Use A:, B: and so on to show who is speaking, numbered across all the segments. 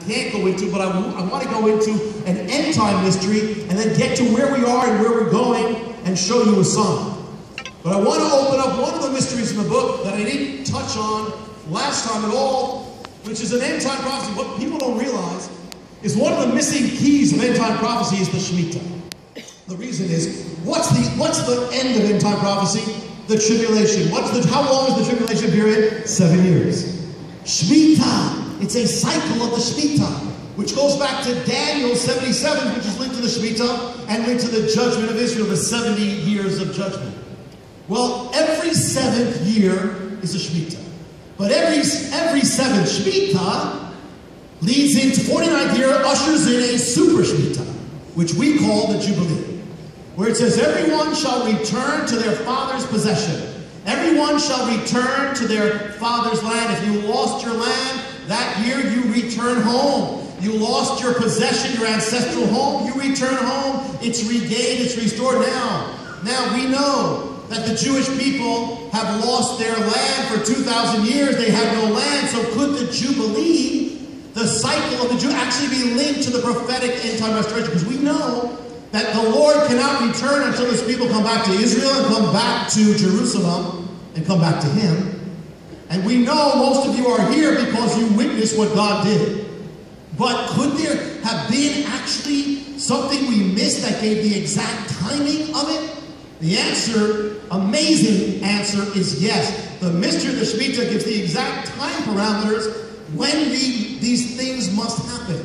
A: Can't go into, but I want to go into an end time mystery and then get to where we are and where we're going and show you a sign. But I want to open up one of the mysteries in the book that I didn't touch on last time at all, which is an end time prophecy. What people don't realize is one of the missing keys of end time prophecy is the Shemitah. The reason is, what's the end of end time prophecy? The tribulation. How long is the tribulation period? 7 years. Shemitah. It's a cycle of the Shemitah, which goes back to Daniel 77, which is linked to the Shemitah, and linked to the judgment of Israel, the 70 years of judgment. Well, every 7th year is a Shemitah. But every 7th Shemitah leads into 49th year, ushers in a super Shemitah, which we call the Jubilee, where it says, everyone shall return to their father's possession. Everyone shall return to their father's land. If you lost your land, that year you return home. You lost your possession, your ancestral home, you return home. It's regained, it's restored now. Now we know that the Jewish people have lost their land for 2,000 years. They have no land. So could the Jubilee, the cycle of the Jew, actually be linked to the prophetic end-time restoration? Because we know that the Lord cannot return until his people come back to Israel and come back to Jerusalem and come back to him. And we know most of you are here because you witnessed what God did. But could there have been actually something we missed that gave the exact timing of it? The answer, amazing answer, is yes. The mystery of the Shemitah gives the exact time parameters when these things must happen.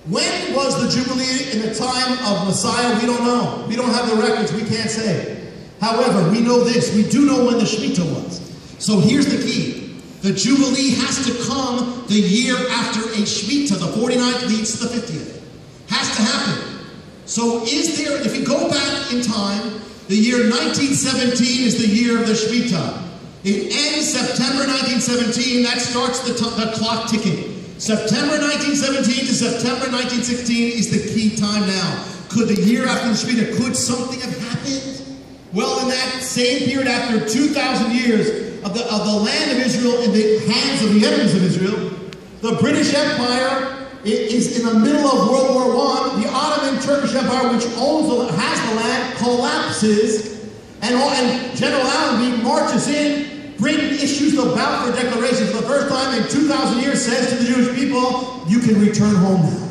A: When was the Jubilee in the time of Messiah? We don't know. We don't have the records. We can't say. However, we know this. We do know when the Shemitah was. So here's the key. The Jubilee has to come the year after a Shemitah. The 49th leads to the 50th. Has to happen. So if you go back in time, the year 1917 is the year of the Shemitah. It ends September 1917. That starts the clock ticking. September 1917 to September 1916 is the key time now. Could the year after the Shemitah, could something have happened? Well, in that same period, after 2,000 years of the land of Israel in the hands of the enemies of Israel, the British Empire is in the middle of World War I. The Ottoman Turkish Empire, which has the land, collapses, and General Allenby marches in, bringing issues the Balfour Declaration for the first time in 2,000 years, says to the Jewish people, you can return home now.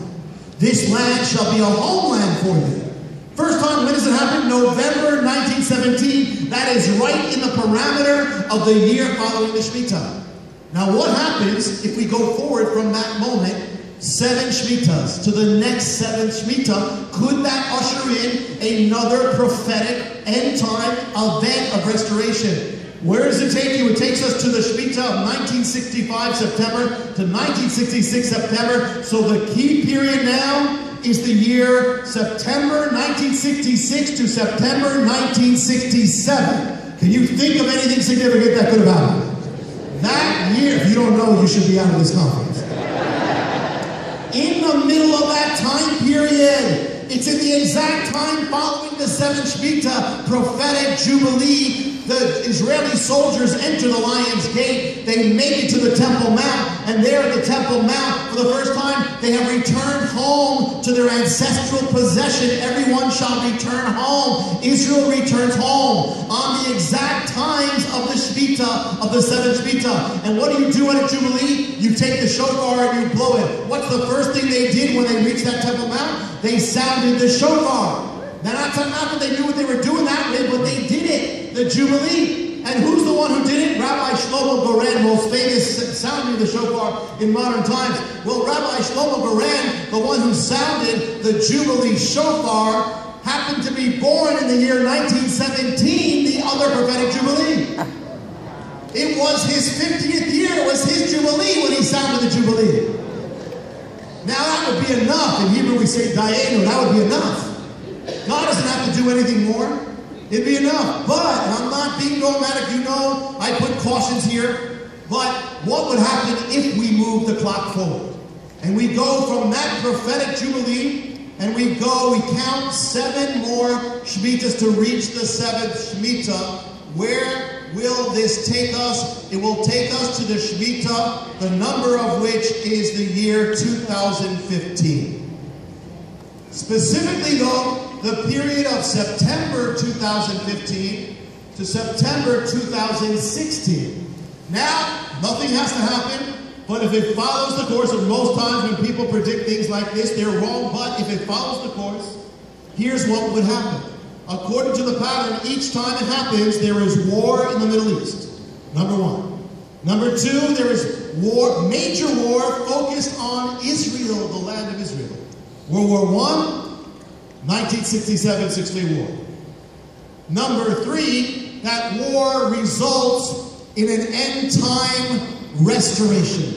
A: This land shall be a homeland for you. First time, when does it happen? November 1917. That is right in the parameter of the year following the Shemitah. Now what happens if we go forward from that moment, 7 Shemitahs to the next 7th Shemitah? Could that usher in another prophetic end-time event of restoration? Where does it take you? It takes us to the Shemitah of 1965 September to 1966 September. So the key period now is the year September 1966 to September 1967. Can you think of anything significant that could have happened? That year, if you don't know, you should be out of this conference. In the middle of that time period, it's in the exact time following the 7th Shemitah, prophetic Jubilee. The Israeli soldiers enter the Lion's Gate. They make it to the Temple Mount. And there at the Temple Mount, for the first time, they have returned home to their ancestral possession. Everyone shall return home. Israel returns home on the exact times of the Shemitah, of the 7th Shemitah. And what do you do at a Jubilee? You take the shofar and you blow it. What's the first thing they did when they reached that Temple Mount? They sounded the shofar. Now, not that they knew what they were doing that way, but they did it. The Jubilee. And who's the one who did it? Rabbi Shlomo Goren, most famous sounding the shofar in modern times. Well, Rabbi Shlomo Goren, the one who sounded the Jubilee shofar, happened to be born in the year 1917, the other prophetic Jubilee. It was his 50th year. It was his Jubilee when he sounded the Jubilee. Now that would be enough. In Hebrew we say Dayenu. That would be enough. God doesn't have to do anything more. It'd be enough. But, and I'm not being dogmatic, you know, I put cautions here. But what would happen if we move the clock forward? And we go from that prophetic Jubilee, and we count 7 more Shemitahs to reach the 7th Shemitah, where will this take us? It will take us to the Shemitah, the number of which is the year 2015. Specifically though, the period of September 2015 to September 2016. Now, nothing has to happen, but if it follows the course, and most times when people predict things like this, they're wrong, but if it follows the course, here's what would happen. According to the pattern, each time it happens, there is war in the Middle East. Number one. Number two, there is war, major war focused on Israel, the land of Israel. World War I, 1967 Six-Day War. Number three, that war results in an end-time restoration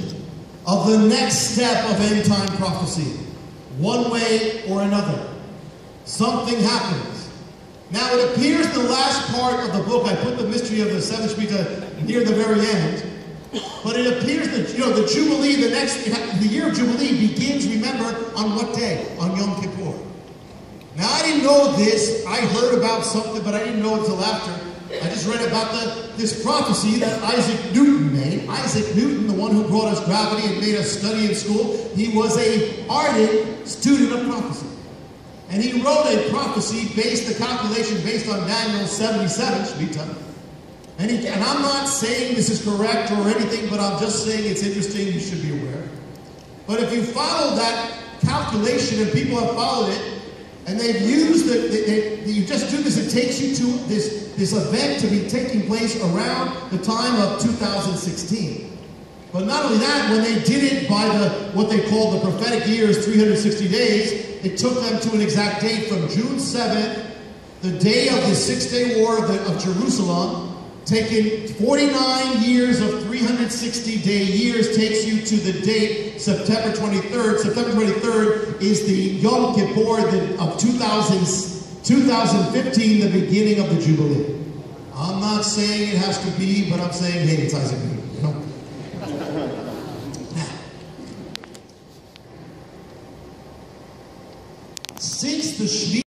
A: of the next step of end-time prophecy. One way or another. Something happens. Now it appears the last part of the book, I put the mystery of the seventh Shemitah near the very end, but it appears that, the Jubilee, the year of Jubilee begins, remember, on what day? On Yom Kippur. Now I didn't know this, I heard about something, but I didn't know until after. I just read about this prophecy that Isaac Newton made. Isaac Newton, the one who brought us gravity and made us study in school, he was an ardent student of prophecy. And he wrote a prophecy the calculation based on Daniel 77, Shemitah. And I'm not saying this is correct or anything, but I'm just saying it's interesting, you should be aware. But if you follow that calculation, and people have followed it, and they've used it, you just do this, it takes you to this event to be taking place around the time of 2016. But not only that, when they did it by what they called the prophetic years, 360 days, it took them to an exact date from June 7th, the day of the Six-Day War of Jerusalem, taking 49 years of 360-day years takes you to the date September 23rd. September 23rd is the Yom Kippur of 2015, the beginning of the Jubilee. I'm not saying it has to be, but I'm saying, hey, it's Isaac Newton, Now, since the Shemitah